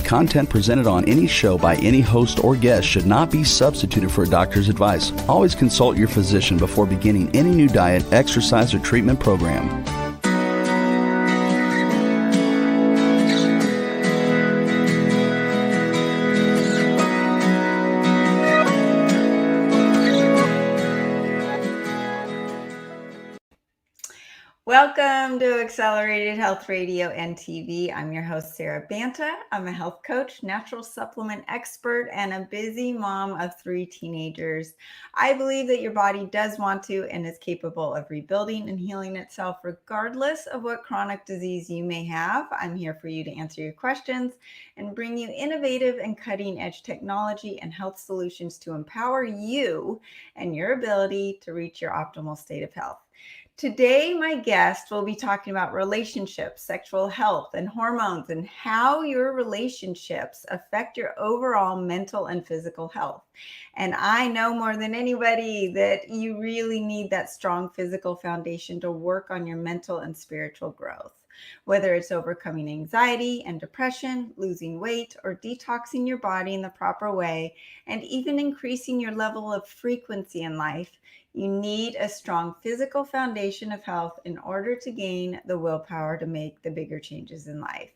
content presented on any show by any host or guest should not be substituted for a doctor's advice. Always consult your physician before beginning any new diet, exercise, or treatment program. Welcome to Accelerated Health Radio and TV. I'm your host, Sarah Banta. I'm a health coach, natural supplement expert, and a busy mom of 3 teenagers. I believe that your body does want to and is capable of rebuilding and healing itself regardless of what chronic disease you may have. I'm here for you to answer your questions and bring you innovative and cutting-edge technology and health solutions to empower you and your ability to reach your optimal state of health. Today, my guest will be talking about relationships, sexual health, and hormones, and how your relationships affect your overall mental and physical health. And I know more than anybody that you really need that strong physical foundation to work on your mental and spiritual growth. Whether it's overcoming anxiety and depression, losing weight, or detoxing your body in the proper way, and even increasing your level of frequency in life, you need a strong physical foundation of health in order to gain the willpower to make the bigger changes in life.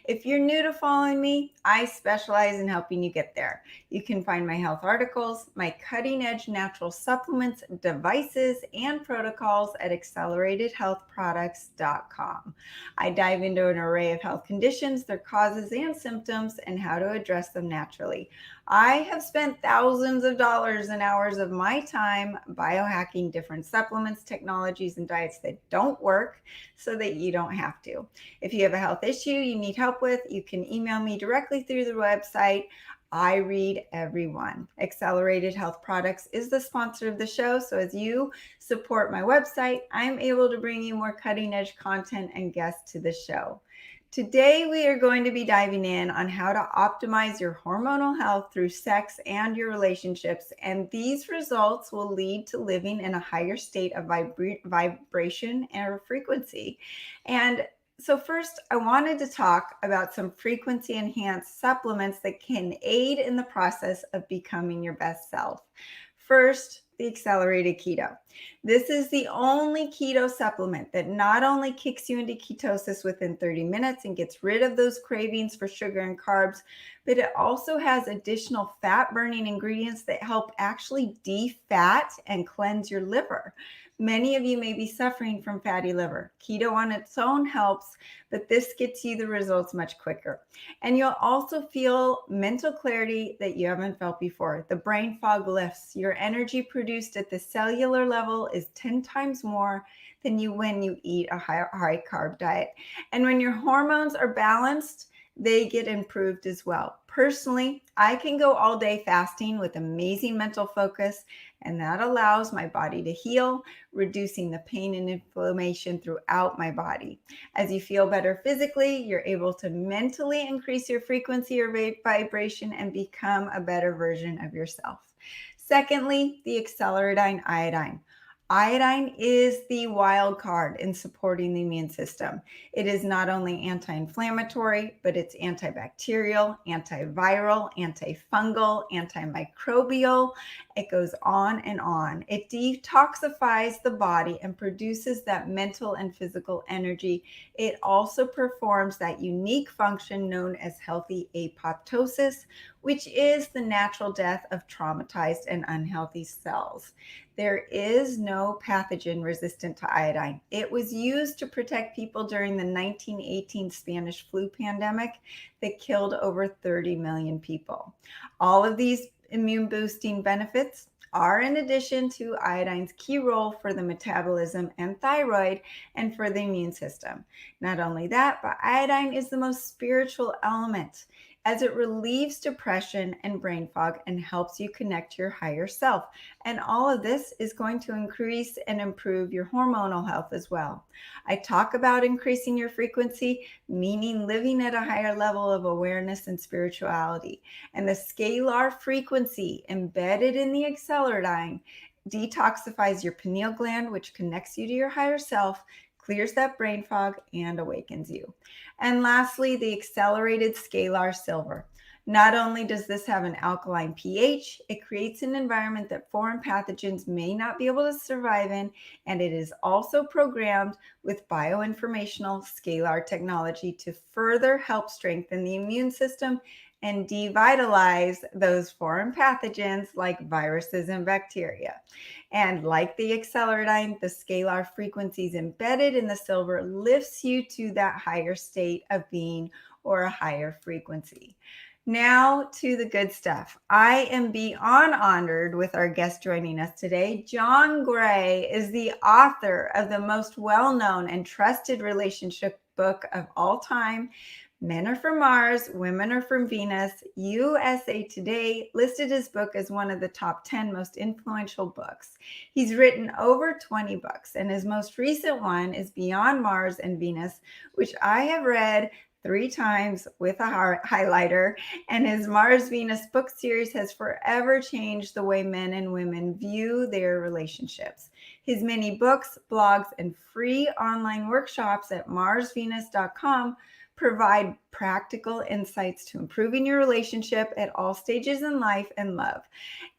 If you're new to following me, I specialize in helping you get there. You can find my health articles, my cutting-edge natural supplements, devices, and protocols at acceleratedhealthproducts.com. I dive into an array of health conditions, their causes and symptoms, and how to address them naturally. I have spent thousands of dollars and hours of my time biohacking different supplements, technologies, and diets that don't work so that you don't have to. If you have a health issue you need help with, you can email me directly through the website. I read everyone. Accelerated Health Products is the sponsor of the show. So as you support my website, I'm able to bring you more cutting edge content and guests to the show. Today, we are going to be diving in on how to optimize your hormonal health through sex and your relationships. And these results will lead to living in a higher state of vibration or frequency. And so first, I wanted to talk about some frequency enhanced supplements that can aid in the process of becoming your best self. First, the accelerated keto. This is the only keto supplement that not only kicks you into ketosis within 30 minutes and gets rid of those cravings for sugar and carbs, but it also has additional fat burning ingredients that help actually defat and cleanse your liver. Many of you may be suffering from fatty liver. Keto on its own helps, but this gets you the results much quicker. And you'll also feel mental clarity that you haven't felt before. The brain fog lifts. Your energy produced at the cellular level is 10 times more than when you eat a high carb diet. And when your hormones are balanced, they get improved as well. Personally, I can go all day fasting with amazing mental focus, and that allows my body to heal, reducing the pain and inflammation throughout my body. As you feel better physically, you're able to mentally increase your frequency or vibration and become a better version of yourself. Secondly, the Acceleradine iodine. Iodine is the wild card in supporting the immune system. It is not only anti-inflammatory, but it's antibacterial, antiviral, antifungal, antimicrobial. It goes on and on. It detoxifies the body and produces that mental and physical energy. It also performs that unique function known as healthy apoptosis, which is the natural death of traumatized and unhealthy cells. There is no pathogen resistant to iodine. It was used to protect people during the 1918 Spanish flu pandemic that killed over 30 million people. All of these immune boosting benefits are in addition to iodine's key role for the metabolism and thyroid and for the immune system. Not only that, but iodine is the most spiritual element, as it relieves depression and brain fog and helps you connect to your higher self. And all of this is going to increase and improve your hormonal health as well. I talk about increasing your frequency, meaning living at a higher level of awareness and spirituality. And the scalar frequency embedded in the Acceleradine detoxifies your pineal gland, which connects you to your higher self, clears that brain fog, and awakens you. And lastly, the accelerated scalar silver. Not only does this have an alkaline pH, it creates an environment that foreign pathogens may not be able to survive in, and it is also programmed with bioinformational scalar technology to further help strengthen the immune system and devitalize those foreign pathogens like viruses and bacteria. And like the acceleradine, the scalar frequencies embedded in the silver lifts you to that higher state of being or a higher frequency. Now to the good stuff. I am beyond honored with our guest joining us today. John Gray is the author of the most well-known and trusted relationship book of all time, Men Are From Mars, Women Are From Venus. USA Today listed his book as one of the top 10 most influential books. He's written over 20 books, and his most recent one is Beyond Mars and Venus, which I have read 3 times with a highlighter, and his Mars Venus book series has forever changed the way men and women view their relationships. His many books, blogs, and free online workshops at marsvenus.com provide practical insights to improving your relationship at all stages in life and love.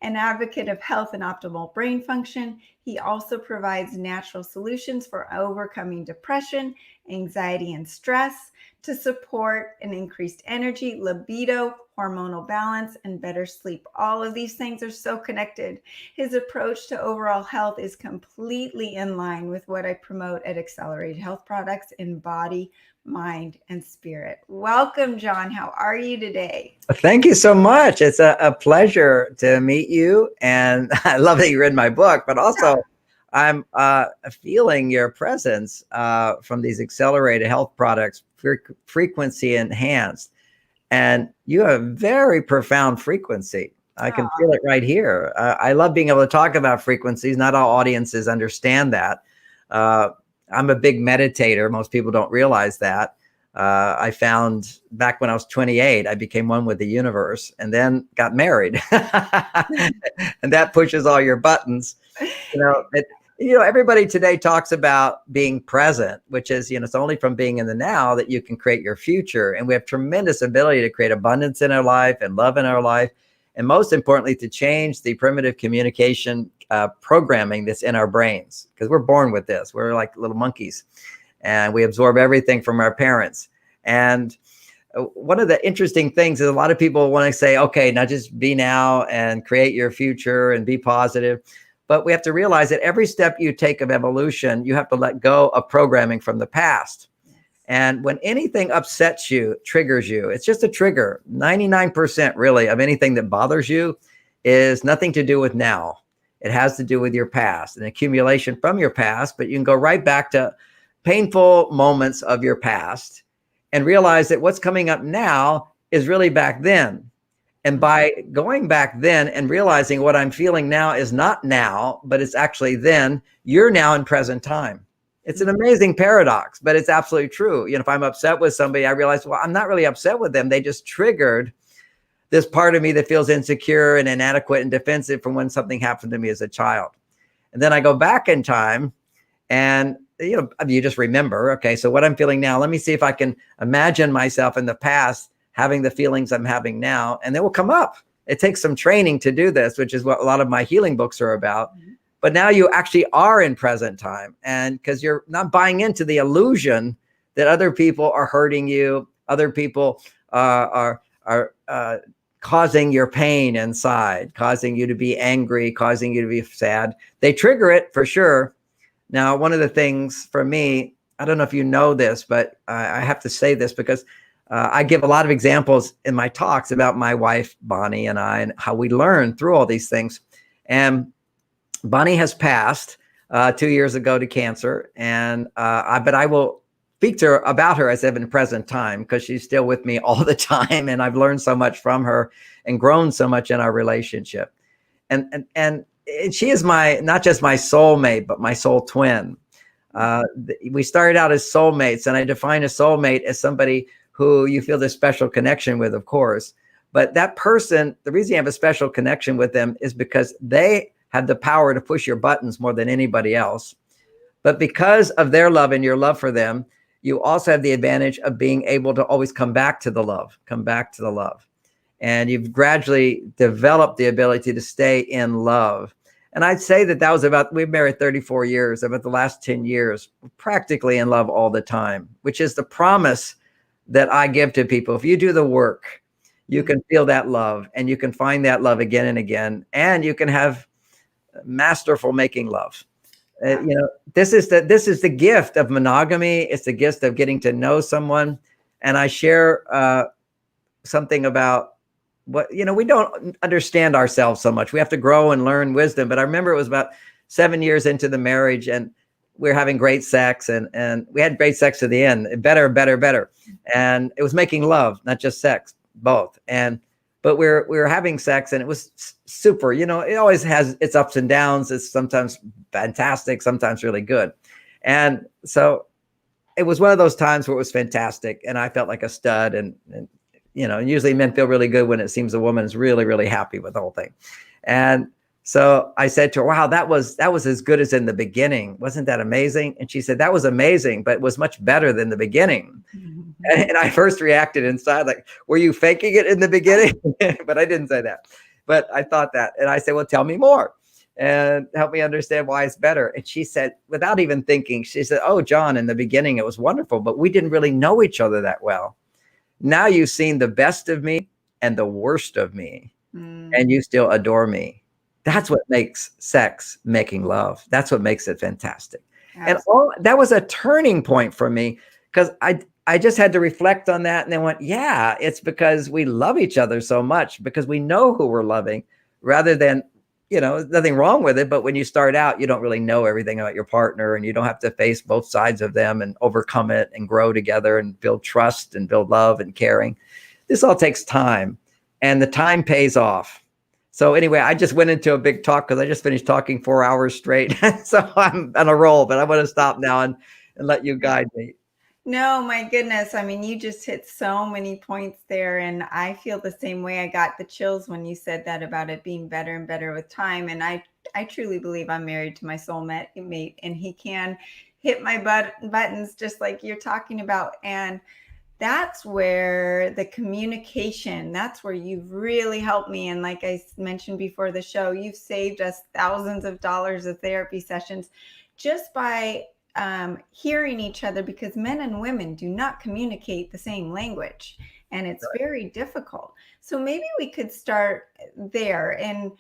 An advocate of health and optimal brain function, he also provides natural solutions for overcoming depression, anxiety, and stress to support an increased energy, libido, hormonal balance, and better sleep. All of these things are so connected. His approach to overall health is completely in line with what I promote at Accelerated Health Products in body, mind, and spirit. Welcome, John. How are you today? Thank you so much. It's a pleasure to meet you. And I love that you read my book, but also I'm feeling your presence from these accelerated health products, frequency enhanced. And you have very profound frequency. I can feel it right here. I love being able to talk about frequencies. Not all audiences understand that. I'm a big meditator. Most people don't realize that. I found back when I was 28, I became one with the universe and then got married. And that pushes all your buttons. Everybody today talks about being present, which is, it's only from being in the now that you can create your future. And we have tremendous ability to create abundance in our life and love in our life. And most importantly, to change the primitive communication programming that's in our brains, because we're born with this. We're like little monkeys and we absorb everything from our parents. And one of the interesting things is a lot of people want to say, okay, now just be now and create your future and be positive. But we have to realize that every step you take of evolution, you have to let go of programming from the past. And when anything upsets you, triggers you, it's just a trigger. 99% really of anything that bothers you is nothing to do with now. It has to do with your past, an accumulation from your past, but you can go right back to painful moments of your past and realize that what's coming up now is really back then. And by going back then and realizing what I'm feeling now is not now, but it's actually then, you're now in present time. It's an amazing paradox, but it's absolutely true. If I'm upset with somebody, I realize, well, I'm not really upset with them. They just triggered this part of me that feels insecure and inadequate and defensive from when something happened to me as a child. And then I go back in time and, you just remember, okay, so what I'm feeling now, let me see if I can imagine myself in the past having the feelings I'm having now, and they will come up. It takes some training to do this, which is what a lot of my healing books are about. Mm-hmm. But now you actually are in present time, and because you're not buying into the illusion that other people are hurting you, other people are causing your pain inside, causing you to be angry, causing you to be sad. They trigger it for sure. Now, one of the things for me, I don't know if you know this, but I have to say this because I give a lot of examples in my talks about my wife, Bonnie, and I, and how we learn through all these things. And Bonnie has passed 2 years ago to cancer, and but I will speak to her about her as if in present time because she's still with me all the time, and I've learned so much from her and grown so much in our relationship. And she is not just my soulmate, but my soul twin. We started out as soulmates, and I define a soulmate as somebody who you feel this special connection with, of course. But that person, the reason you have a special connection with them is because they have the power to push your buttons more than anybody else. But because of their love and your love for them, you also have the advantage of being able to always come back to the love, come back to the love. And you've gradually developed the ability to stay in love. And I'd say that was we've married 34 years, about the last 10 years, practically in love all the time, which is the promise that I give to people. If you do the work, you can feel that love, and you can find that love again and again, and you can have masterful making love. This is the gift of monogamy. It's the gift of getting to know someone. And I share something about we don't understand ourselves so much. We have to grow and learn wisdom. But I remember it was about 7 years into the marriage, and we were having great sex, and we had great sex to the end, better. And it was making love, not just sex, both. But we were having sex, and it was super. It always has its ups and downs. It's sometimes fantastic, sometimes really good. And so it was one of those times where it was fantastic, and I felt like a stud. And usually men feel really good when it seems a woman is really, really happy with the whole thing. And so I said to her, wow, that was as good as in the beginning. Wasn't that amazing? And she said, that was amazing, but it was much better than the beginning. And I first reacted inside, like, were you faking it in the beginning? But I didn't say that. But I thought that. And I said, well, tell me more and help me understand why it's better. And she said, without even thinking, she said, oh, John, in the beginning, it was wonderful, but we didn't really know each other that well. Now you've seen the best of me and the worst of me, and you still adore me. That's what makes sex making love. That's what makes it fantastic. Absolutely. And that was a turning point for me, because I just had to reflect on that, and then went, yeah, it's because we love each other so much, because we know who we're loving, rather than, nothing wrong with it. But when you start out, you don't really know everything about your partner, and you don't have to face both sides of them and overcome it and grow together and build trust and build love and caring. This all takes time, and the time pays off. So anyway, I just went into a big talk because I just finished talking 4 hours straight. So I'm on a roll, but I'm going to stop now and let you guide me. No, my goodness. I mean, you just hit so many points there. And I feel the same way. I got the chills when you said that about it being better and better with time. And I truly believe I'm married to my soulmate, and he can hit my buttons just like you're talking about. And that's where the communication, that's where you've really helped me. And like I mentioned before the show, you've saved us thousands of dollars of therapy sessions just by hearing each other, because men and women do not communicate the same language, and it's very difficult. So maybe we could start there. And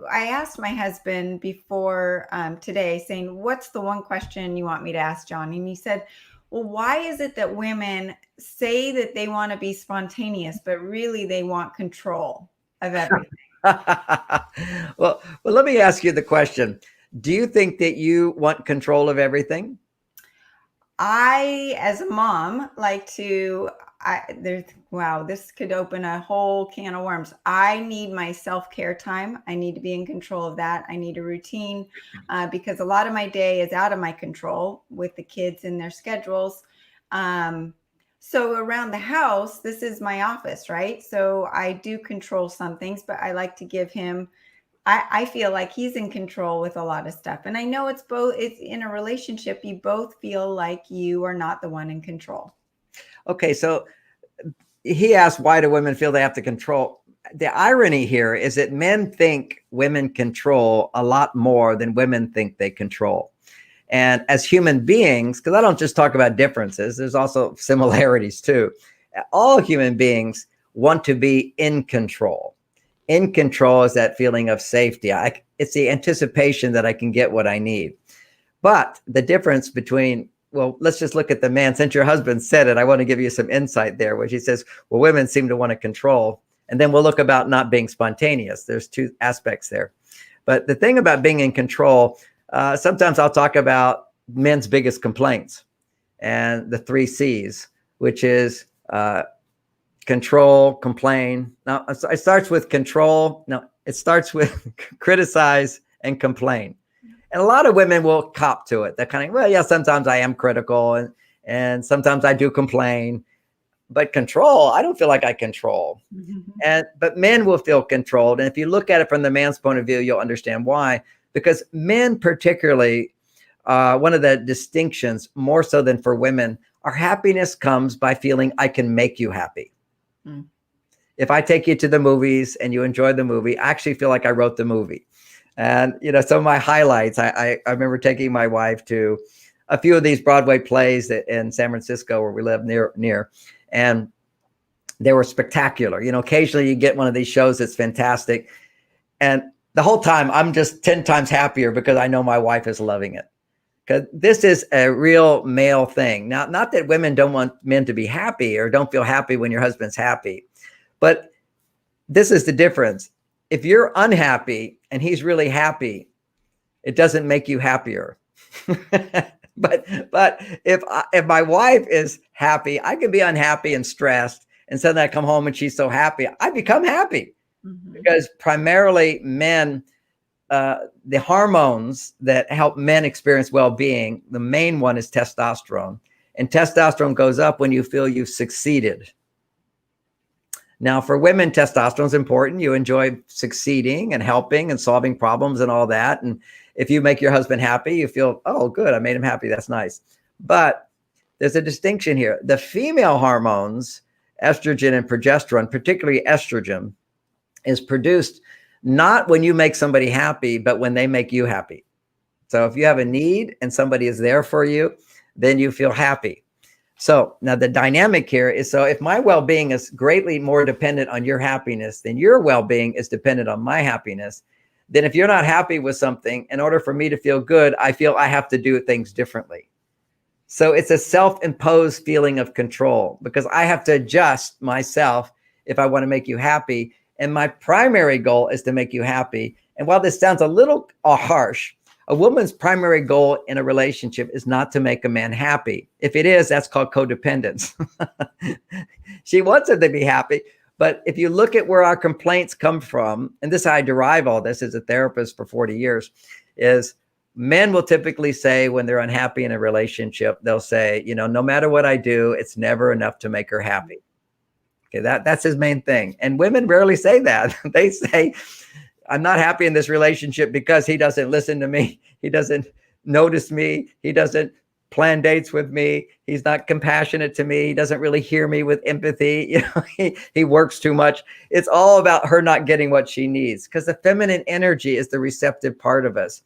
I asked my husband before today, saying, what's the one question you want me to ask John? And he said, well, why is it that women say that they want to be spontaneous, but really they want control of everything? Well, let me ask you the question. Do you think that you want control of everything? I, as a mom, like to, this could open a whole can of worms. I need my self-care time. I need to be in control of that. I need a routine because a lot of my day is out of my control with the kids and their schedules. So around the house, this is my office, right? So I do control some things, but I like to give him, I feel like he's in control with a lot of stuff. And I know it's in a relationship, you both feel like you are not the one in control. Okay. So he asked, why do women feel they have to control? The irony here is that men think women control a lot more than women think they control. And as human beings, because I don't just talk about differences, there's also similarities too. All human beings want to be in control. In control is that feeling of safety. It's the anticipation that I can get what I need. But the difference between, well, let's just look at the man. Since your husband said it, I want to give you some insight there, which he says, well, women seem to want to control. And then we'll look about not being spontaneous. There's two aspects there. But the thing about being in control, sometimes I'll talk about men's biggest complaints and the 3 C's, which is control, complain. Now, it starts with control. No, it starts with criticize and complain. And a lot of women will cop to it. They're kind of, well, yeah, sometimes I am critical and sometimes I do complain. But control, I don't feel like I control. Mm-hmm. But men will feel controlled. And if you look at it from the man's point of view, you'll understand why. Because men particularly one of the distinctions, more so than for women, our happiness comes by feeling I can make you happy. Mm. If I take you to the movies and you enjoy the movie, I actually feel like I wrote the movie. And, some of my highlights, I remember taking my wife to a few of these Broadway plays in San Francisco where we live near, and they were spectacular. Occasionally you get one of these shows that's fantastic. And the whole time I'm just 10 times happier because I know my wife is loving it. Because this is a real male thing. Now, not that women don't want men to be happy or don't feel happy when your husband's happy, but this is the difference. If you're unhappy and he's really happy, it doesn't make you happier. But if my wife is happy, I can be unhappy and stressed, and suddenly I come home and she's so happy, I become happy. Mm-hmm. Because primarily men, the hormones that help men experience well-being, the main one is testosterone. And testosterone goes up when you feel you've succeeded. Now, for women, testosterone is important. You enjoy succeeding and helping and solving problems and all that. And if you make your husband happy, you feel, oh, good, I made him happy. That's nice. But there's a distinction here. The female hormones, estrogen and progesterone, particularly estrogen, is produced not when you make somebody happy, but when they make you happy. So if you have a need and somebody is there for you, then you feel happy. So now the dynamic here is, so if my well-being is greatly more dependent on your happiness than your well-being is dependent on my happiness, then if you're not happy with something, in order for me to feel good, I feel I have to do things differently. So it's a self-imposed feeling of control because I have to adjust myself if I want to make you happy. And my primary goal is to make you happy. And while this sounds a little harsh, a woman's primary goal in a relationship is not to make a man happy. If it is, that's called codependence. She wants him to be happy. But if you look at where our complaints come from, and this is how I derive all this as a therapist for 40 years, is men will typically say when they're unhappy in a relationship, they'll say, no matter what I do, it's never enough to make her happy. Okay, that's his main thing. And women rarely say that. They say, I'm not happy in this relationship because he doesn't listen to me. He doesn't notice me. He doesn't plan dates with me. He's not compassionate to me. He doesn't really hear me with empathy. He works too much. It's all about her not getting what she needs, because the feminine energy is the receptive part of us.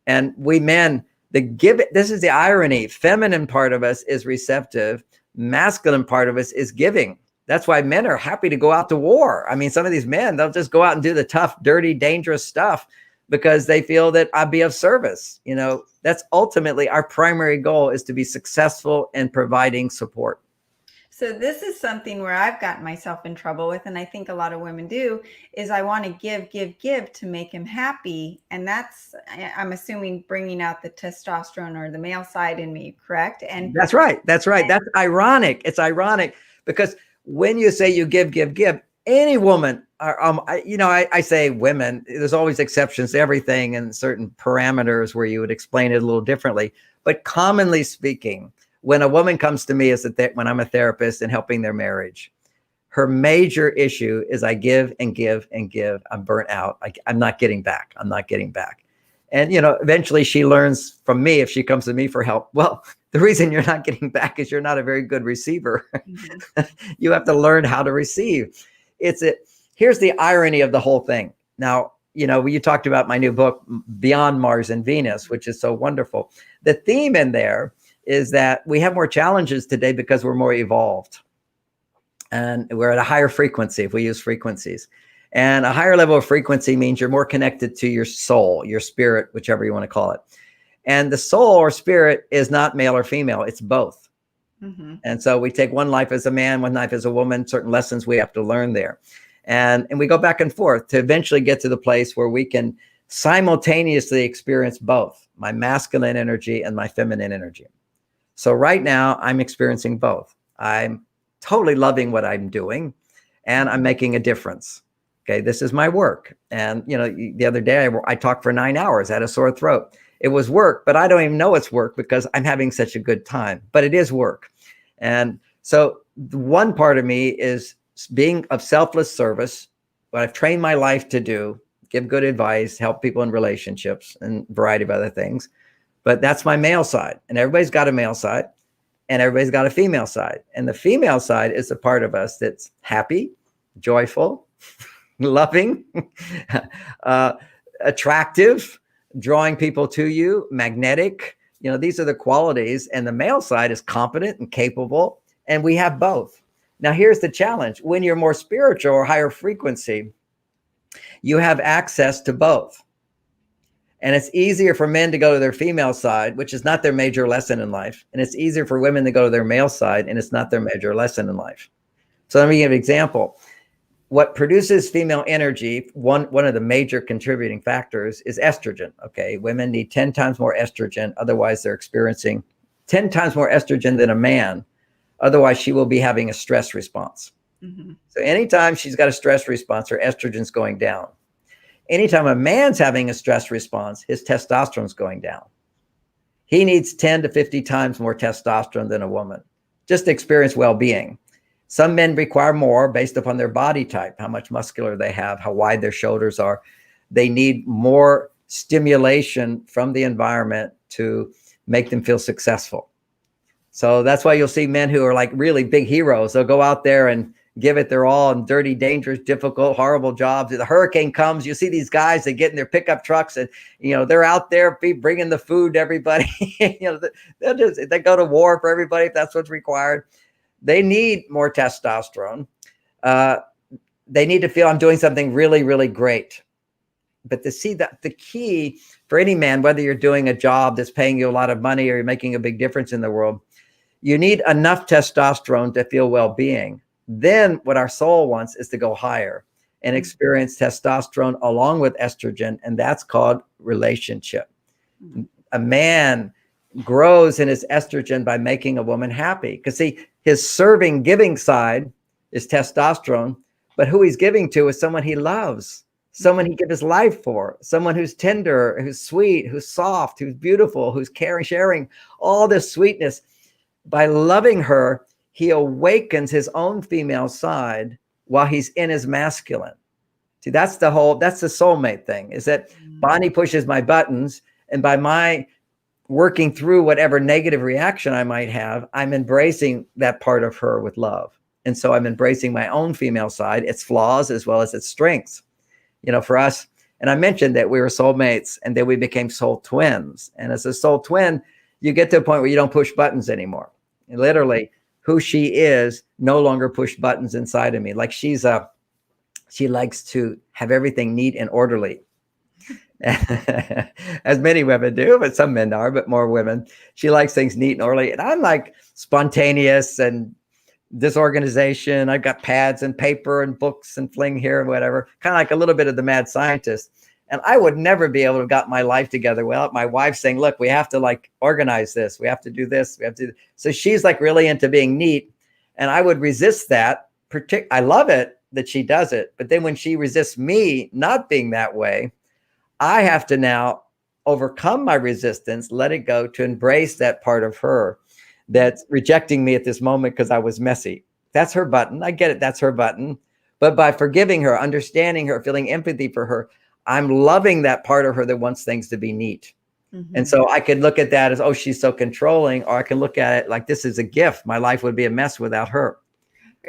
And we men, this is the irony. Feminine part of us is receptive. Masculine part of us is giving. That's why men are happy to go out to war. I mean, some of these men, they'll just go out and do the tough, dirty, dangerous stuff because they feel that I'll be of service. That's ultimately our primary goal, is to be successful in providing support. So this is something where I've gotten myself in trouble with, and I think a lot of women do, is I want to give to make him happy. And that's, I'm assuming, bringing out the testosterone or the male side in me, correct? And that's right. That's ironic. It's ironic because when you say you give, any woman, I say women, there's always exceptions to everything and certain parameters where you would explain it a little differently. But commonly speaking, when a woman comes to me when I'm a therapist and helping their marriage, her major issue is I give and give and give. I'm burnt out. I'm not getting back. And, eventually she learns from me, if she comes to me for help, well, the reason you're not getting back is you're not a very good receiver. Mm-hmm. You have to learn how to receive. Here's the irony of the whole thing. Now, you talked about my new book, Beyond Mars and Venus, which is so wonderful. The theme in there is that we have more challenges today because we're more evolved. And we're at a higher frequency if we use frequencies. And a higher level of frequency means you're more connected to your soul, your spirit, whichever you want to call it. And the soul or spirit is not male or female, it's both. Mm-hmm. And so we take one life as a man, one life as a woman, certain lessons we have to learn there. And we go back and forth to eventually get to the place where we can simultaneously experience both my masculine energy and my feminine energy. So right now I'm experiencing both. I'm totally loving what I'm doing and I'm making a difference. Okay, this is my work. And, the other day I talked for 9 hours, I had a sore throat. It was work, but I don't even know it's work because I'm having such a good time, but it is work. And so the one part of me is being of selfless service, what I've trained my life to do, give good advice, help people in relationships and a variety of other things. But that's my male side, and everybody's got a male side and everybody's got a female side. And the female side is the part of us that's happy, joyful, loving, attractive, drawing people to you, magnetic. You know, these are the qualities. And the male side is competent and capable. And we have both. Now, here's the challenge. When you're more spiritual or higher frequency, you have access to both. And it's easier for men to go to their female side, which is not their major lesson in life. And it's easier for women to go to their male side, and it's not their major lesson in life. So let me give an example. What produces female energy, one of the major contributing factors is estrogen. Okay, women need 10 times more estrogen. Otherwise, they're experiencing 10 times more estrogen than a man. Otherwise, she will be having a stress response. Mm-hmm. So anytime she's got a stress response, her estrogen's going down. Anytime a man's having a stress response, his testosterone's going down. He needs 10 to 50 times more testosterone than a woman, just to experience well-being. Some men require more based upon their body type, how much muscular they have, how wide their shoulders are. They need more stimulation from the environment to make them feel successful. So that's why you'll see men who are like really big heroes. They'll go out there and give it their all in dirty, dangerous, difficult, horrible jobs. The hurricane comes, you see these guys that get in their pickup trucks and, you know, they're out there bringing the food to everybody. You know, they go to war for everybody if that's what's required. They need more testosterone. They need to feel I'm doing something really, really great. But to see that the key for any man, whether you're doing a job that's paying you a lot of money or you're making a big difference in the world, you need enough testosterone to feel well-being. Then what our soul wants is to go higher and experience testosterone along with estrogen, and that's called relationship. A man grows in his estrogen by making a woman happy. Because see, his serving, giving side is testosterone, but who he's giving to is someone he loves, someone he gives his life for, someone who's tender, who's sweet, who's soft, who's beautiful, who's caring, sharing all this sweetness. By loving her, he awakens his own female side while he's in his masculine. See, that's the soulmate thing, is that Bonnie pushes my buttons, and by my working through whatever negative reaction I might have, I'm embracing that part of her with love. And so I'm embracing my own female side, its flaws as well as its strengths. You know, for us, and I mentioned that we were soulmates and then we became soul twins. And as a soul twin, you get to a point where you don't push buttons anymore. And literally, who she is no longer push buttons inside of me. Like she likes to have everything neat and orderly. As many women do, but some men are, but more women. She likes things neat and orderly. And I'm like spontaneous and disorganization. I've got pads and paper and books and fling here and whatever, kind of like a little bit of the mad scientist. And I would never be able to have got my life together without my wife saying, look, we have to like organize this. We have to do this. We have to. So she's like really into being neat. And I would resist that. I love it that she does it. But then when she resists me not being that way, I have to now overcome my resistance, let it go, to embrace that part of her that's rejecting me at this moment because I was messy. That's her button. I get it. That's her button. But by forgiving her, understanding her, feeling empathy for her, I'm loving that part of her that wants things to be neat. Mm-hmm. And so I could look at that as, oh, she's so controlling, or I can look at it like this is a gift. My life would be a mess without her.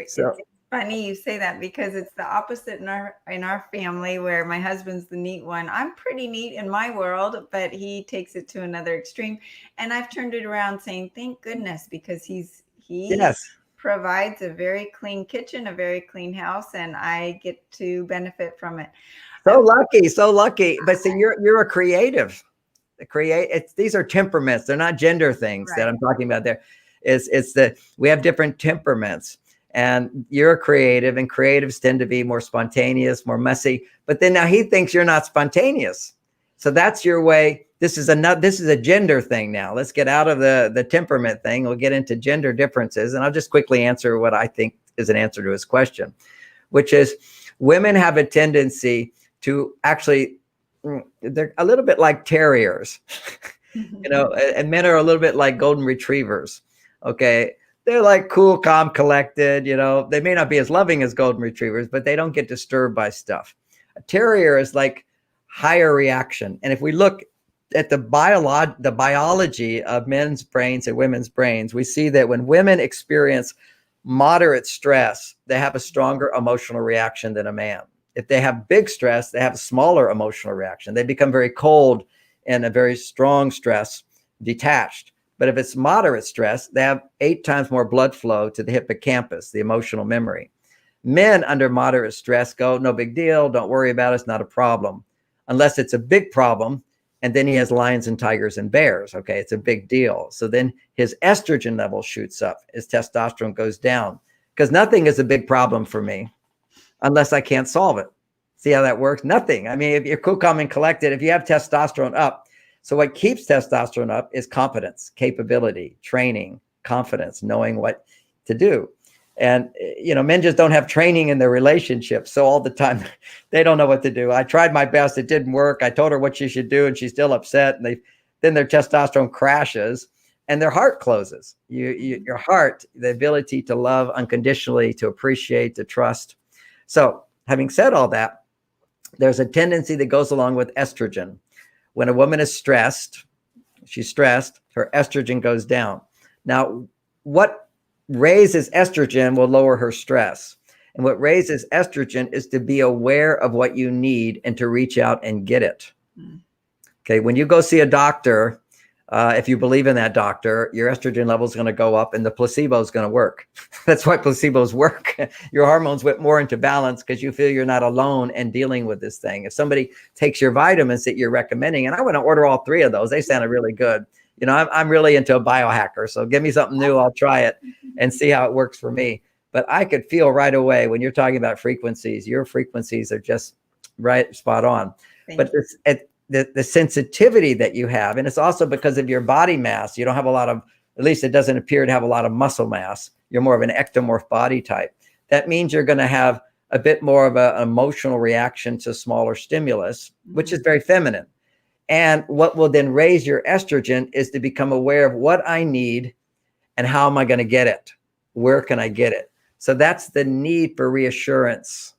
So it's funny you say that, because it's the opposite in our family, where my husband's the neat one. I'm pretty neat in my world, but he takes it to another extreme. And I've turned it around saying, thank goodness, because he yes. provides a very clean kitchen, a very clean house, and I get to benefit from it. So lucky. But see, you're a creative. These are temperaments. They're not gender things that I'm talking about there. We have different temperaments, and you're creative, and creatives tend to be more spontaneous, more messy. But then now he thinks you're not spontaneous. So that's your way. This is a gender thing now. Let's get out of the temperament thing. We'll get into gender differences. And I'll just quickly answer what I think is an answer to his question, which is women have a tendency to actually, they're a little bit like terriers, you know, and men are a little bit like golden retrievers. Okay. They're like cool, calm, collected, you know, they may not be as loving as golden retrievers, but they don't get disturbed by stuff. A terrier is like higher reaction. And if we look at the biology of men's brains and women's brains, we see that when women experience moderate stress, they have a stronger emotional reaction than a man. If they have big stress, they have a smaller emotional reaction. They become very cold and a very strong stress, detached. But if it's moderate stress, they have 8 times more blood flow to the hippocampus, the emotional memory. Men under moderate stress go, no big deal, don't worry about it, it's not a problem. Unless it's a big problem, and then he has lions and tigers and bears. Okay, it's a big deal. So then his estrogen level shoots up, his testosterone goes down, because nothing is a big problem for me unless I can't solve it. See how that works? Nothing. I mean, if you're cool, calm, and collected, if you have testosterone up, so what keeps testosterone up is competence, capability, training, confidence, knowing what to do. And, men just don't have training in their relationships. So all the time, they don't know what to do. I tried my best. It didn't work. I told her what she should do, and she's still upset. And then their testosterone crashes and their heart closes. Your heart, the ability to love unconditionally, to appreciate, to trust. So having said all that, there's a tendency that goes along with estrogen. When a woman is stressed, her estrogen goes down. Now, what raises estrogen will lower her stress. And what raises estrogen is to be aware of what you need and to reach out and get it. Okay, when you go see a doctor, if you believe in that doctor, your estrogen level is going to go up and the placebo is going to work. That's why placebos work. Your hormones went more into balance because you feel you're not alone and dealing with this thing. If somebody takes your vitamins that you're recommending, and I want to order all 3 of those, they sounded really good. I'm really into a biohacker. So give me something new. I'll try it and see how it works for me. But I could feel right away when you're talking about frequencies, your frequencies are just right, spot on. But the sensitivity that you have, and it's also because of your body mass, you don't have a lot of, at least it doesn't appear to have a lot of muscle mass. You're more of an ectomorph body type. That means you're going to have a bit more of an emotional reaction to smaller stimulus, which is very feminine. And what will then raise your estrogen is to become aware of what I need and how am I going to get it? Where can I get it? So that's the need for reassurance.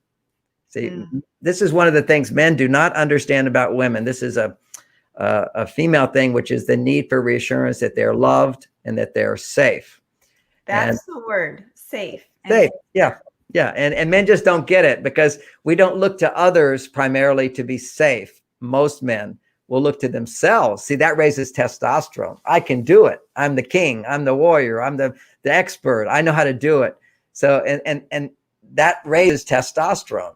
See, this is one of the things men do not understand about women. This is a female thing, which is the need for reassurance that they're loved and that they're safe. That's the word, safe. Safe, yeah. Yeah, and men just don't get it because we don't look to others primarily to be safe. Most men will look to themselves. See, that raises testosterone. I can do it. I'm the king. I'm the warrior. I'm the expert. I know how to do it. So, and that raises testosterone.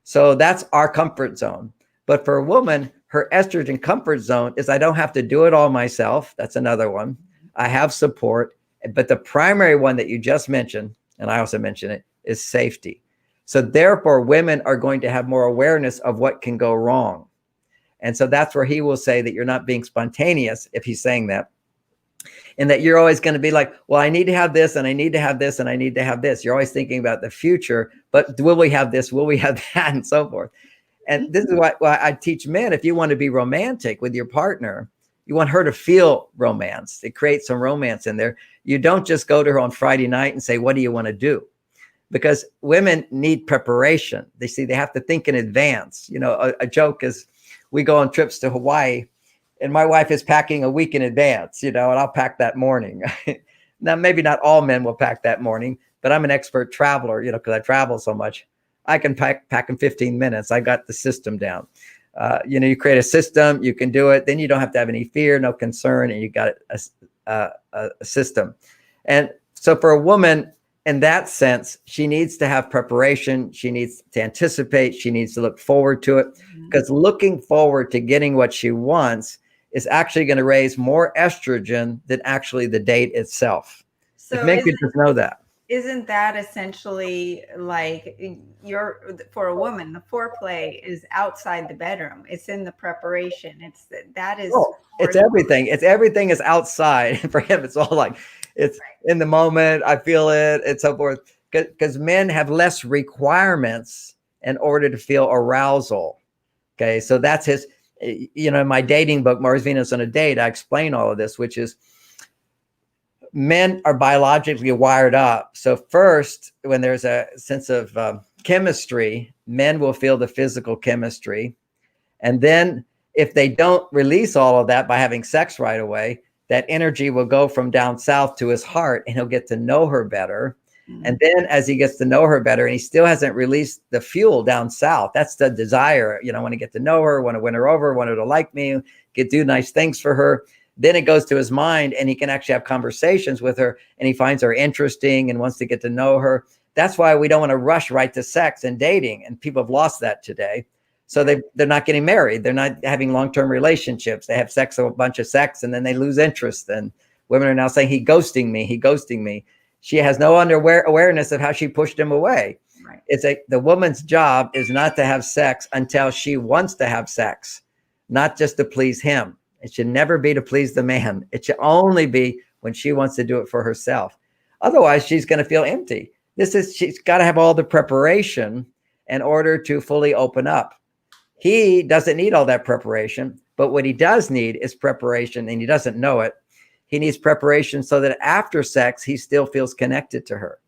So that's our comfort zone. But for a woman, her estrogen comfort zone is I don't have to do it all myself. That's another one. I have support. But the primary one that you just mentioned, and I also mentioned it, is safety. So therefore, women are going to have more awareness of what can go wrong. And so that's where he will say that you're not being spontaneous, if he's saying that, and that you're always going to be like, well, I need to have this, and I need to have this, and I need to have this. You're always thinking about the future, but will we have this? Will we have that? And so forth. And this is why I teach men, if you want to be romantic with your partner, you want her to feel romance. It creates some romance in there. You don't just go to her on Friday night and say, what do you want to do? Because women need preparation. They have to think in advance. A joke is, we go on trips to Hawaii and my wife is packing a week in advance, and I'll pack that morning. Now, maybe not all men will pack that morning, but I'm an expert traveler, because I travel so much. I can pack in 15 minutes. I got the system down. You create a system, you can do it. Then you don't have to have any fear, no concern, and you got a system. And so for a woman, in that sense, she needs to have preparation. She needs to anticipate. She needs to look forward to it, because looking forward to getting what she wants is actually going to raise more estrogen than actually the date itself. So if men could just know that. Isn't that essentially like for a woman, the foreplay is outside the bedroom. It's in the preparation. It's everything. Everything is outside. For him, it's all like, it's in the moment. I feel it and so forth. Because men have less requirements in order to feel arousal. Okay. So that's his, in my dating book, Mars, Venus on a Date, I explain all of this, which is, men are biologically wired up. So first, when there's a sense of chemistry, men will feel the physical chemistry. And then if they don't release all of that by having sex right away, that energy will go from down south to his heart, and he'll get to know her better. And then as he gets to know her better, and he still hasn't released the fuel down south, that's the desire. I want to get to know her, want to win her over, want her to like me, do nice things for her. Then it goes to his mind, and he can actually have conversations with her, and he finds her interesting and wants to get to know her. That's why we don't want to rush right to sex and dating. And people have lost that today. So they're not getting married. They're not having long-term relationships. They have sex, a bunch of sex, and then they lose interest. And women are now saying, he ghosting me. She has no awareness of how she pushed him away. Right. The woman's job is not to have sex until she wants to have sex, not just to please him. It should never be to please the man. It should only be when she wants to do it for herself. Otherwise, she's going to feel empty. She's got to have all the preparation in order to fully open up. He doesn't need all that preparation, but what he does need is preparation, and he doesn't know it. He needs preparation so that after sex, he still feels connected to her.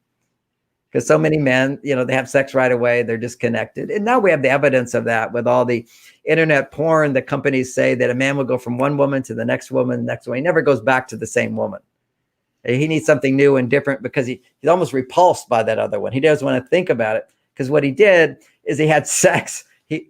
Because so many men, they have sex right away, they're disconnected. And now we have the evidence of that with all the internet porn. The companies say that a man will go from one woman to the next woman, the next one. He never goes back to the same woman. He needs something new and different because he's almost repulsed by that other one. He doesn't want to think about it, because what he did is he had sex.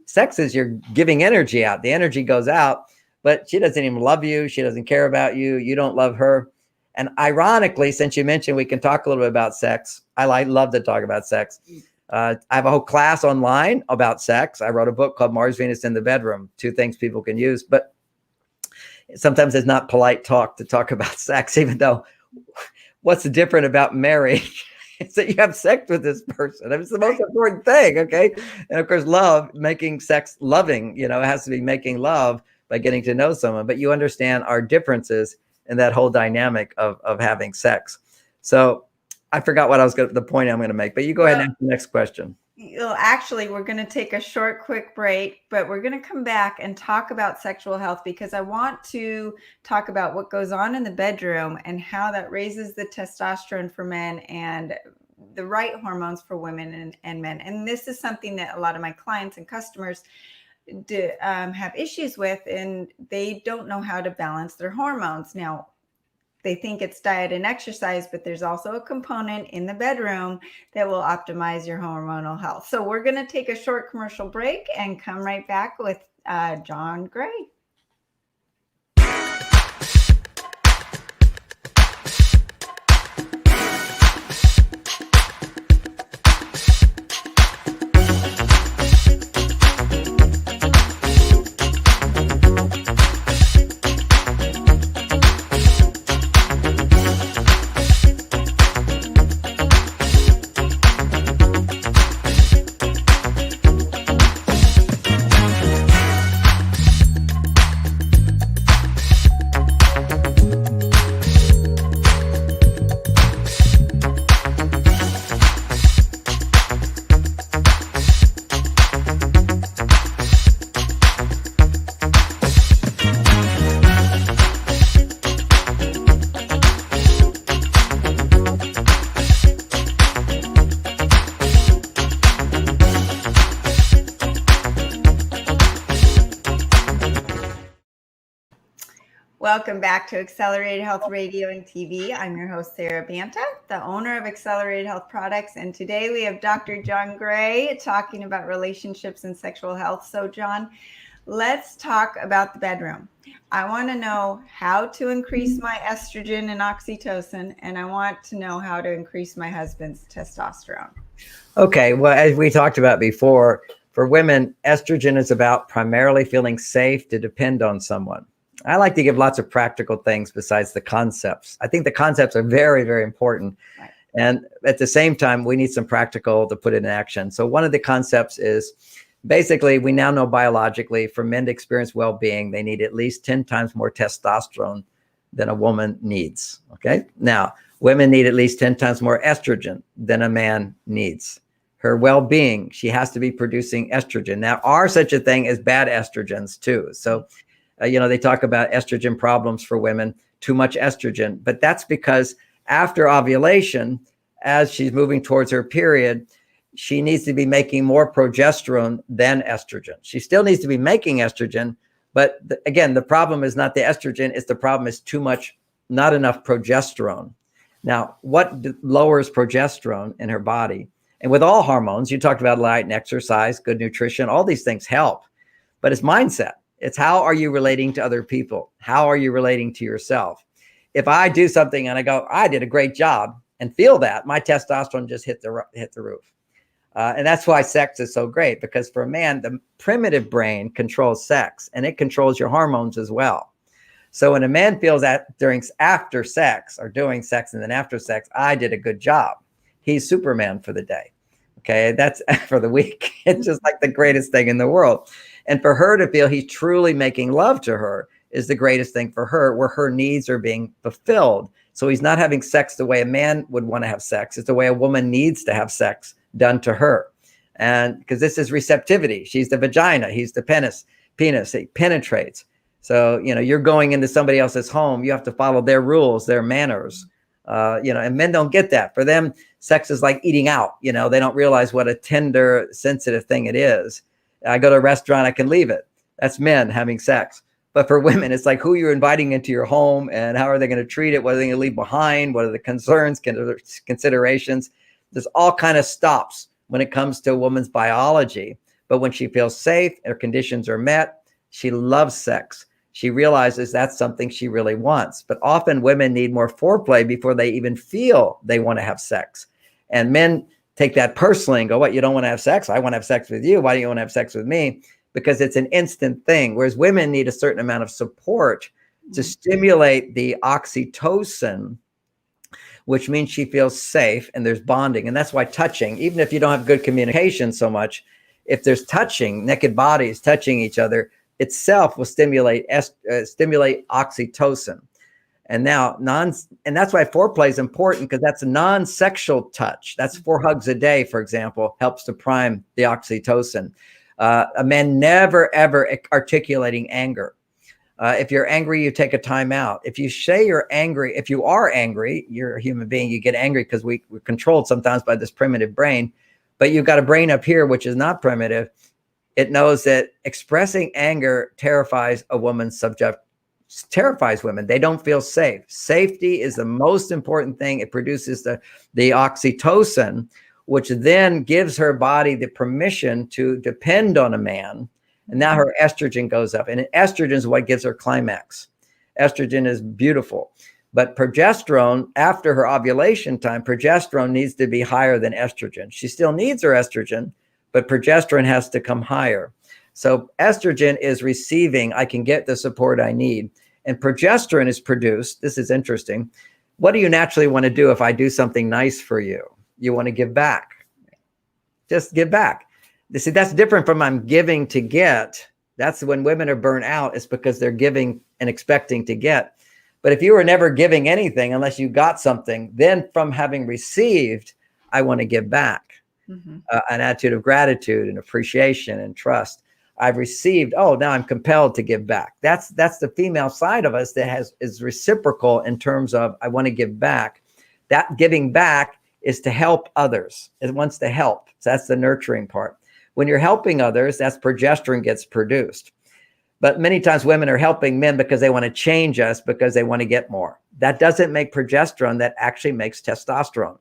Sex is you're giving energy out. The energy goes out, but she doesn't even love you. She doesn't care about you. You don't love her. And ironically, since you mentioned we can talk a little bit about sex, I love to talk about sex. I have a whole class online about sex. I wrote a book called Mars, Venus in the Bedroom, 2 things people can use. But sometimes it's not polite talk to talk about sex, even though what's different about marriage is that you have sex with this person. It's the most important thing, okay? And of course, love, making sex loving, it has to be making love by getting to know someone. But you understand our differences in that whole dynamic of having sex. So I forgot what the point I'm going to make, but you go ahead and ask the next question. Actually, we're going to take a short, quick break, but we're going to come back and talk about sexual health, because I want to talk about what goes on in the bedroom and how that raises the testosterone for men and the right hormones for women and men. And this is something that a lot of my clients and customers have issues with, and they don't know how to balance their hormones. Now, they think it's diet and exercise, but there's also a component in the bedroom that will optimize your hormonal health. So we're going to take a short commercial break and come right back with John Gray. Welcome back to Accelerated Health Radio and TV. I'm your host, Sarah Banta, the owner of Accelerated Health Products. And today we have Dr. John Gray talking about relationships and sexual health. So John, let's talk about the bedroom. I want to know how to increase my estrogen and oxytocin, and I want to know how to increase my husband's testosterone. Okay, well, as we talked about before, for women, estrogen is about primarily feeling safe to depend on someone. I like to give lots of practical things besides the concepts. I think the concepts are very, very important. Right. And at the same time, we need some practical to put it in action. So one of the concepts is basically, we now know biologically for men to experience well-being, they need at least 10 times more testosterone than a woman needs. Okay. Now, women need at least 10 times more estrogen than a man needs. Her well-being, she has to be producing estrogen. Now, are such a thing as bad estrogens too. So they talk about estrogen problems for women, too much estrogen, but that's because after ovulation, as she's moving towards her period, she needs to be making more progesterone than estrogen. She still needs to be making estrogen, But again, the problem is not the estrogen, it's the problem is not enough progesterone. Now, what lowers progesterone in her body? And with all hormones, you talked about light and exercise, good nutrition, all these things help, but it's mindset. It's how are you relating to other people? How are you relating to yourself? If I do something and I go, I did a great job, and feel that, my testosterone just hit the roof. And that's why sex is so great, because for a man, the primitive brain controls sex and it controls your hormones as well. So when a man feels that after sex or doing sex and then after sex, I did a good job, he's Superman for the day. Okay, that's for the week. It's just like the greatest thing in the world. And for her to feel he's truly making love to her is the greatest thing for her, where her needs are being fulfilled. So he's not having sex the way a man would want to have sex. It's the way a woman needs to have sex done to her. And because this is receptivity. She's the vagina, he's the penis. He penetrates. So, you're going into somebody else's home. You have to follow their rules, their manners. And men don't get that. For them, sex is like eating out. They don't realize what a tender, sensitive thing it is. I go to a restaurant, I can leave it. That's men having sex. But for women, it's like who you're inviting into your home and how are they going to treat it? What are they going to leave behind? What are the concerns, considerations? There's all kind of stops when it comes to a woman's biology. But when she feels safe, her conditions are met, she loves sex. She realizes that's something she really wants. But often women need more foreplay before they even feel they want to have sex. And men take that personally and go, what, you don't want to have sex? I want to have sex with you. Why do you want to have sex with me? Because it's an instant thing. Whereas women need a certain amount of support to stimulate the oxytocin, which means she feels safe and there's bonding. And that's why touching, even if you don't have good communication so much, if there's touching, naked bodies touching each other, itself will stimulate oxytocin. And and that's why foreplay is important, because that's a non-sexual touch. That's 4 hugs a day, for example, helps to prime the oxytocin. A man never, ever articulating anger. If you're angry, you take a time out. If you say you're angry, if you are angry, you're a human being, you get angry because we're controlled sometimes by this primitive brain, but you've got a brain up here, which is not primitive. It knows that expressing anger terrifies a woman's subject, terrifies women. They don't feel safe. Safety is the most important thing. It produces the oxytocin, which then gives her body the permission to depend on a man. And now her estrogen goes up. And estrogen is what gives her climax. Estrogen is beautiful. But progesterone, after her ovulation time, progesterone needs to be higher than estrogen. She still needs her estrogen, but progesterone has to come higher. So estrogen is receiving, I can get the support I need. And progesterone is produced. This is interesting. What do you naturally want to do if I do something nice for you? You want to give back. Just give back. You see, that's different from I'm giving to get. That's when women are burnt out. It's because they're giving and expecting to get. But if you were never giving anything unless you got something, then from having received, I want to give back. An attitude of gratitude and appreciation and trust. I've received, now I'm compelled to give back. That's the female side of us that is reciprocal in terms of I want to give back. That giving back is to help others. It wants to help. So that's the nurturing part. When you're helping others, that's progesterone gets produced. But many times women are helping men because they want to change us, because they want to get more. That doesn't make progesterone. That actually makes testosterone.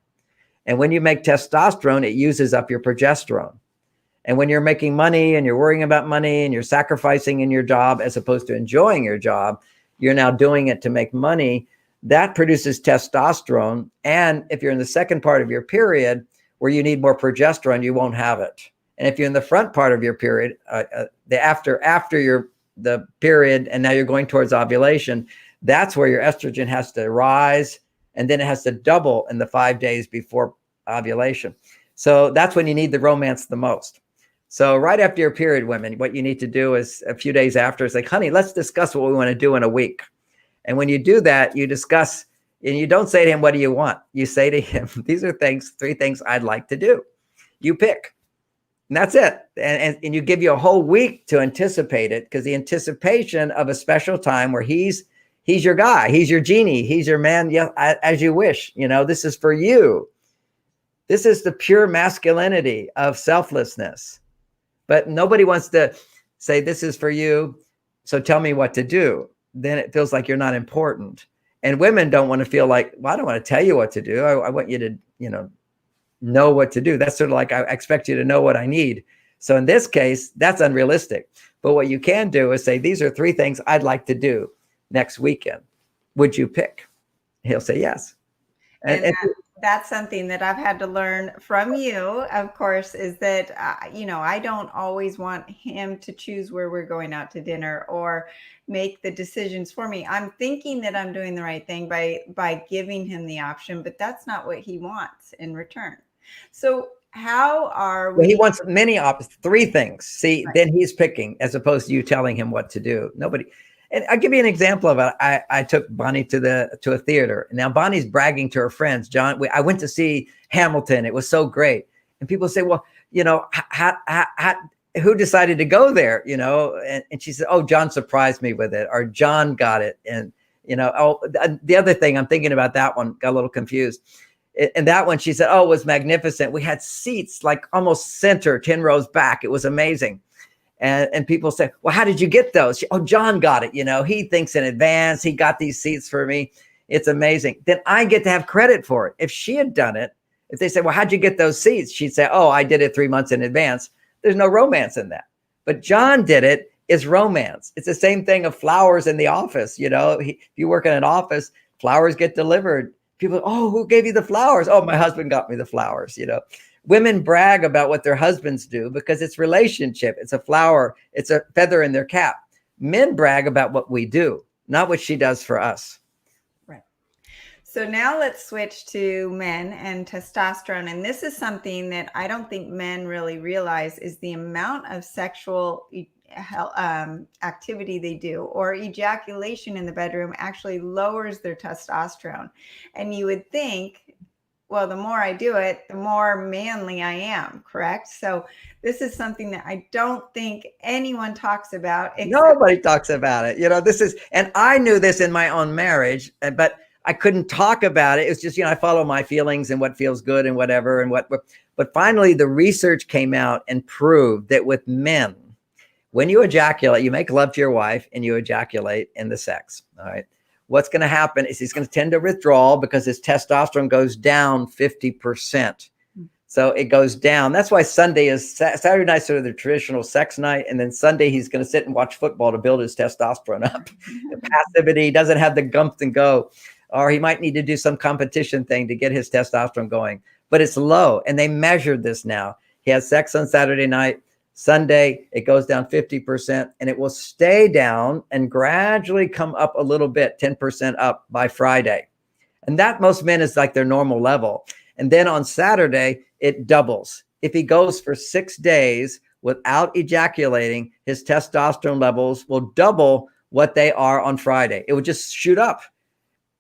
And when you make testosterone, it uses up your progesterone. And when you're making money and you're worrying about money and you're sacrificing in your job as opposed to enjoying your job, you're now doing it to make money. That produces testosterone. And if you're in the second part of your period where you need more progesterone, you won't have it. And if you're in the front part of your period, after the period, and now you're going towards ovulation, that's where your estrogen has to rise. And then it has to double in the 5 days before ovulation. So that's when you need the romance the most. So right after your period, women, what you need to do is a few days after, it's like, honey, let's discuss what we want to do in a week. And when you do that, you discuss, and you don't say to him, what do you want? You say to him, these are 3 things I'd like to do. You pick. And that's it. And you give you a whole week to anticipate it, because the anticipation of a special time where he's your guy, he's your genie, he's your man, yeah, as you wish. This is for you. This is the pure masculinity of selflessness. But nobody wants to say this is for you. So tell me what to do. Then it feels like you're not important. And women don't want to feel like, well, I don't want to tell you what to do. I want you to, know what to do. That's sort of like, I expect you to know what I need. So in this case, that's unrealistic. But what you can do is say, these are 3 things I'd like to do next weekend. Would you pick? He'll say yes. And that's something that I've had to learn from you, of course, is that, I don't always want him to choose where we're going out to dinner or make the decisions for me. I'm thinking that I'm doing the right thing by giving him the option, but that's not what he wants in return. So how are we? Well, he wants many options, 3 things. See, Right. Then he's picking as opposed to you telling him what to do. Nobody. And I'll give you an example of it. I took Bonnie to a theater. Now Bonnie's bragging to her friends, John, I went to see Hamilton. It was so great. And people say, well, who decided to go there? And she said, oh, John surprised me with it, or John got it. And, the other thing, I'm thinking about that one, got a little confused. And that one, she said, oh, it was magnificent. We had seats like almost center, 10 rows back. It was amazing. And people say, well, how did you get those? Oh, John got it. He thinks in advance. He got these seats for me. It's amazing. Then I get to have credit for it. If she had done it, if they say, well, how'd you get those seats? She'd say, oh, I did it 3 months in advance. There's no romance in that. But John did it. Is romance. It's the same thing of flowers in the office. If you work in an office, flowers get delivered. People, oh, who gave you the flowers? Oh, my husband got me the flowers. Women brag about what their husbands do because it's relationship. It's a flower. It's a feather in their cap. Men brag about what we do, not what she does for us. Right. So now let's switch to men and testosterone. And this is something that I don't think men really realize is the amount of sexual activity they do, or ejaculation in the bedroom actually lowers their testosterone. And you would think, well, the more I do it, the more manly I am, correct? So this is something that I don't think anyone talks about. Nobody talks about it. And I knew this in my own marriage, but I couldn't talk about it. It's just, I follow my feelings and what feels good and whatever. But finally the research came out and proved that with men, when you ejaculate, you make love to your wife and you ejaculate in the sex. All right. What's going to happen is he's going to tend to withdraw because his testosterone goes down 50%. So it goes down. That's why Saturday night's sort of the traditional sex night. And then Sunday, he's going to sit and watch football to build his testosterone up. The passivity, doesn't have the gump and go, or he might need to do some competition thing to get his testosterone going, but it's low. And they measured this now. He has sex on Saturday night. Sunday, it goes down 50%, and it will stay down and gradually come up a little bit, 10% up by Friday. And that most men is like their normal level. And then on Saturday, it doubles. If he goes for 6 days without ejaculating, his testosterone levels will double what they are on Friday. It would just shoot up.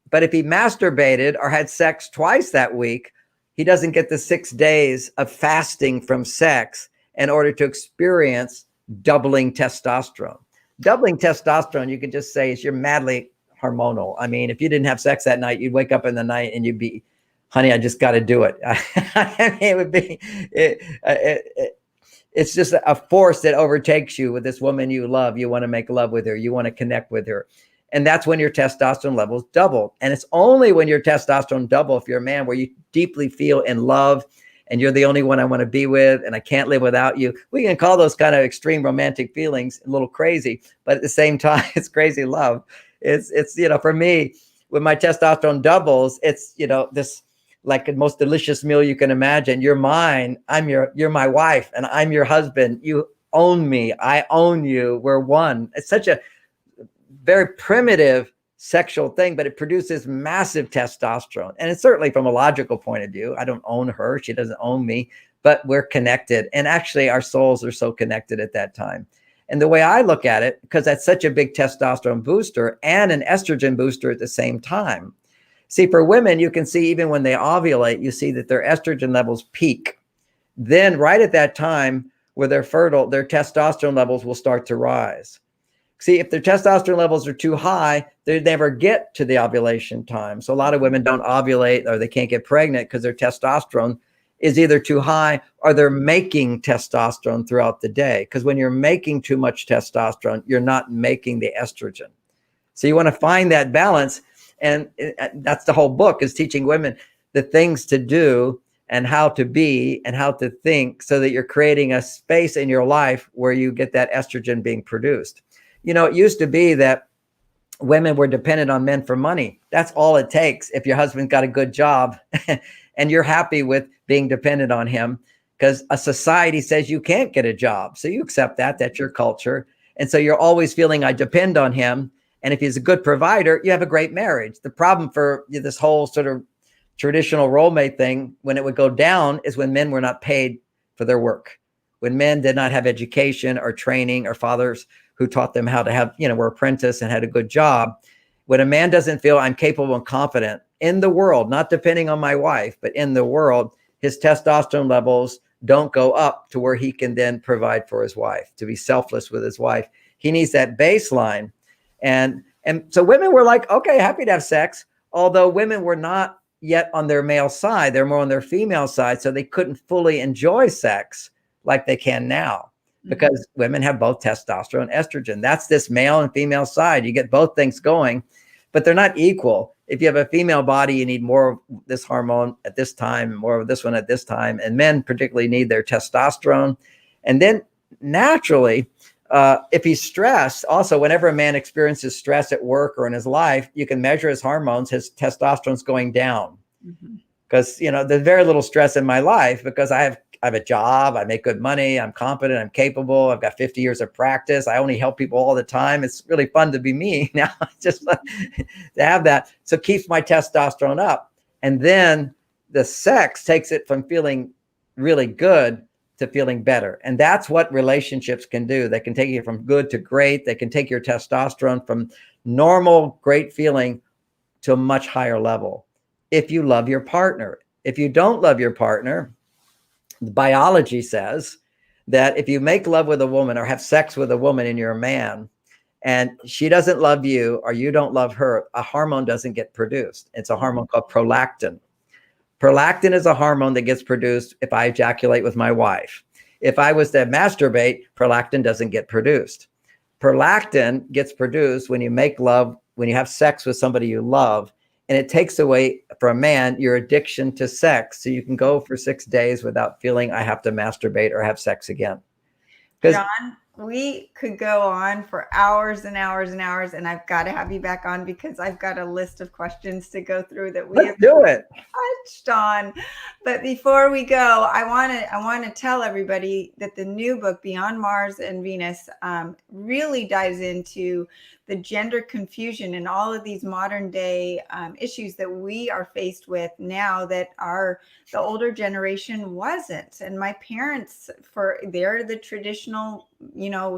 But if he masturbated or had sex twice that week, he doesn't get the 6 days of fasting from sex in order to experience doubling testosterone. Doubling testosterone, you could just say, is you're madly hormonal. I mean, if you didn't have sex that night, you'd wake up in the night and you'd be, honey, I just got to do it. I mean, it would be, it's just a force that overtakes you with this woman you love. You want to make love with her. You want to connect with her. And that's when your testosterone levels double. And it's only when your testosterone double, if you're a man, where you deeply feel in love and you're the only one I want to be with, and I can't live without you. We can call those kind of extreme romantic feelings a little crazy, but at the same time, it's crazy love. It's for me, when my testosterone doubles, it's, this like the most delicious meal you can imagine. You're mine. You're my wife, and I'm your husband. You own me. I own you. We're one. It's such a very primitive sexual thing, but it produces massive testosterone. And it's certainly from a logical point of view. I don't own her. She doesn't own me, but we're connected. And actually our souls are so connected at that time. And the way I look at it, because that's such a big testosterone booster and an estrogen booster at the same time. See, for women, you can see even when they ovulate, you see that their estrogen levels peak. Then right at that time where they're fertile, their testosterone levels will start to rise. See, if their testosterone levels are too high, they never get to the ovulation time. So a lot of women don't ovulate or they can't get pregnant because their testosterone is either too high or they're making testosterone throughout the day. Because when you're making too much testosterone, you're not making the estrogen. So you want to find that balance. And that's the whole book, is teaching women the things to do and how to be and how to think, so that you're creating a space in your life where you get that estrogen being produced. It used to be that women were dependent on men for money. That's all it takes. If your husband got a good job and you're happy with being dependent on him, because a society says you can't get a job. So you accept that, that's your culture. And so you're always feeling, I depend on him. And if he's a good provider, you have a great marriage. The problem for this whole sort of traditional role mate thing, when it would go down, is when men were not paid for their work. When men did not have education or training, or fathers who taught them how to have, were apprentice and had a good job. When a man doesn't feel, I'm capable and confident in the world, not depending on my wife, but in the world, his testosterone levels don't go up to where he can then provide for his wife, to be selfless with his wife. He needs that baseline. And so women were like, okay, happy to have sex. Although women were not yet on their male side, they're more on their female side. So they couldn't fully enjoy sex like they can now, because women have both testosterone and estrogen. That's this male and female side. You get both things going, but they're not equal. If you have a female body, you need more of this hormone at this time, and more of this one at this time. And men particularly need their testosterone. And then naturally, if he's stressed, also, whenever a man experiences stress at work or in his life, you can measure his hormones, his testosterone's going down. Because, there's very little stress in my life, because I have a job, I make good money, I'm competent, I'm capable, I've got 50 years of practice, I only help people all the time. It's really fun to be me now, just to have that. So it keeps my testosterone up. And then the sex takes it from feeling really good to feeling better. And that's what relationships can do. They can take you from good to great. They can take your testosterone from normal, great feeling to a much higher level, if you love your partner. If you don't love your partner, the biology says that if you make love with a woman or have sex with a woman and you're a man, and she doesn't love you or you don't love her, a hormone doesn't get produced. It's a hormone called prolactin. Prolactin is a hormone that gets produced if I ejaculate with my wife. If I was to masturbate, prolactin doesn't get produced. Prolactin gets produced when you make love, when you have sex with somebody you love, and it takes away, for a man, your addiction to sex. So you can go for 6 days without feeling I have to masturbate or have sex again. John, we could go on for hours and hours and hours, and I've got to have you back on, because I've got a list of questions to go through that we have touched on. But before we go, I want to tell everybody that the new book, Beyond Mars and Venus, really dives into the gender confusion and all of these modern day issues that we are faced with now that the older generation wasn't. And my parents, they're the traditional,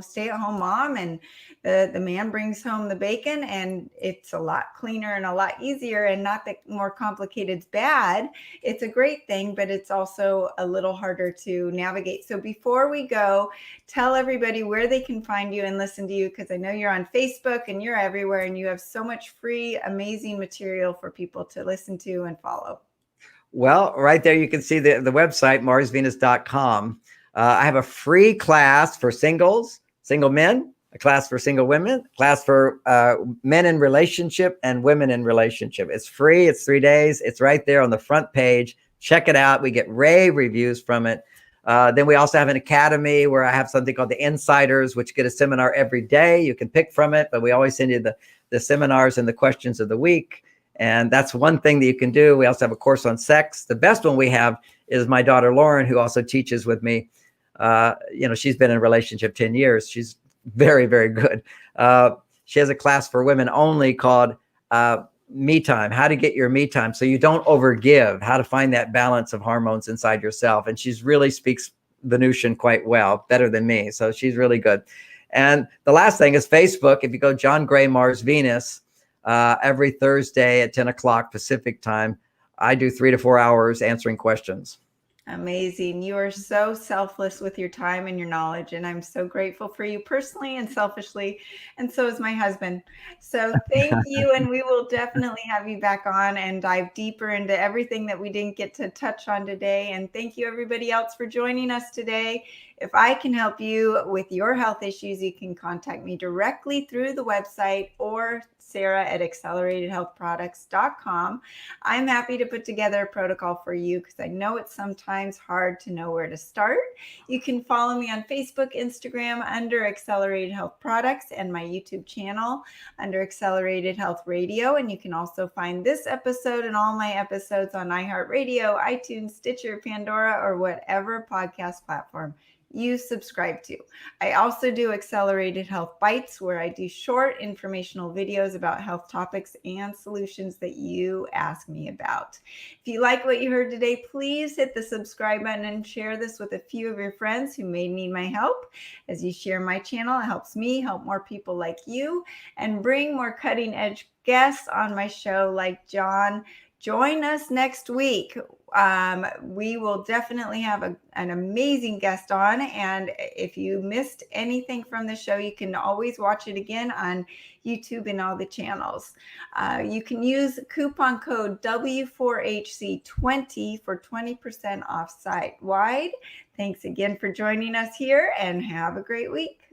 stay-at-home mom, and the man brings home the bacon, and it's a lot cleaner and a lot easier, and not that more complicated is bad. It's a great thing, but it's also a little harder to navigate. So before we go, tell everybody where they can find you and listen to you, because I know you're on Facebook and you're everywhere, and you have so much free, amazing material for people to listen to and follow. Well, right there, you can see the website, marsvenus.com. I have a free class for single men, a class for single women, a class for men in relationship and women in relationship. It's free. It's 3 days. It's right there on the front page. Check it out. We get rave reviews from it. Then we also have an academy where I have something called the Insiders, which get a seminar every day. You can pick from it, but we always send you the seminars and the questions of the week. And that's one thing that you can do. We also have a course on sex. The best one we have is my daughter, Lauren, who also teaches with me. She's been in a relationship 10 years. She's very, very good. She has a class for women only called Me Time, how to get your me time so you don't overgive, how to find that balance of hormones inside yourself. And she's really speaks Venusian quite well, better than me. So she's really good. And the last thing is Facebook. If you go John Gray, Mars, Venus, every Thursday at 10 o'clock Pacific time, I do 3 to 4 hours answering questions. Amazing. You are so selfless with your time and your knowledge. And I'm so grateful for you personally and selfishly. And so is my husband. So thank you. And we will definitely have you back on and dive deeper into everything that we didn't get to touch on today. And thank you, everybody else, for joining us today. If I can help you with your health issues, you can contact me directly through the website or Sarah at acceleratedhealthproducts.com. I'm happy to put together a protocol for you because I know it's sometimes hard to know where to start. You can follow me on Facebook, Instagram under Accelerated Health Products, and my YouTube channel under Accelerated Health Radio. And you can also find this episode and all my episodes on iHeartRadio, iTunes, Stitcher, Pandora, or whatever podcast platform you subscribe to. I also do Accelerated Health Bites, where I do short informational videos about health topics and solutions that you ask me about. If you like what you heard today, please hit the subscribe button and share this with a few of your friends who may need my help. As you share my channel, it helps me help more people like you and bring more cutting edge guests on my show like John. Join us next week. We will definitely have an amazing guest on. And if you missed anything from the show, you can always watch it again on YouTube and all the channels. You can use coupon code W4HC20 for 20% off site-wide. Thanks again for joining us here and have a great week.